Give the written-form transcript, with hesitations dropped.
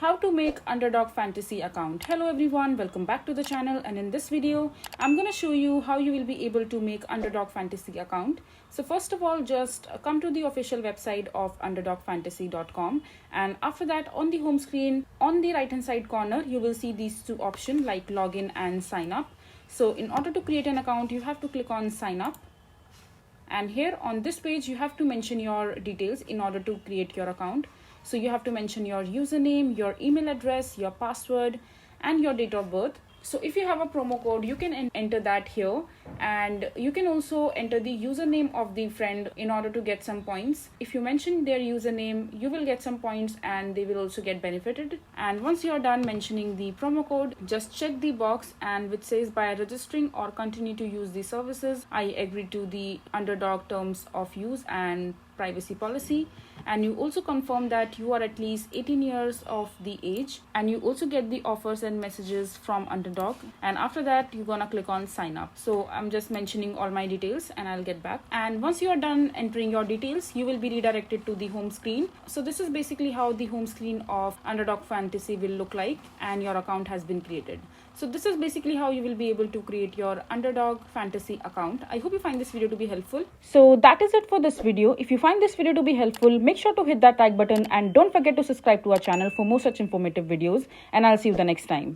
How to make Underdog Fantasy account. Hello everyone, welcome back to the channel, and in this video I'm going to show you how you will be able to make Underdog Fantasy account. So first of all, just come to the official website of underdogfantasy.com, and after that, on the home screen on the right hand side corner you will see these two options like login and sign up. So in order to create an account, you have to click on sign up, and here on this page you have to mention your details in order to create your account. So you have to mention your username, your email address, your password, and your date of birth. So if you have a promo code, you can enter that here, and you can also enter the username of the friend in order to get some points. If you mention their username, you will get some points and they will also get benefited. And once you are done mentioning the promo code, just check the box and which says by registering or continue to use the services, I agree to the Underdog terms of use and privacy policy, and you also confirm that you are at least 18 years of the age, and you also get the offers and messages from Underdog. And after that you're gonna click on sign up. So I'm just mentioning all my details and I'll get back, and once you are done entering your details, you will be redirected to the home screen. So this is basically how the home screen of Underdog Fantasy will look like, and your account has been created. So this is basically how you will be able to create your Underdog Fantasy account. I hope you find this video to be helpful. So that is it for this video. If you find this video to be helpful, make sure to hit that like button and don't forget to subscribe to our channel for more such informative videos, and I'll see you the next time.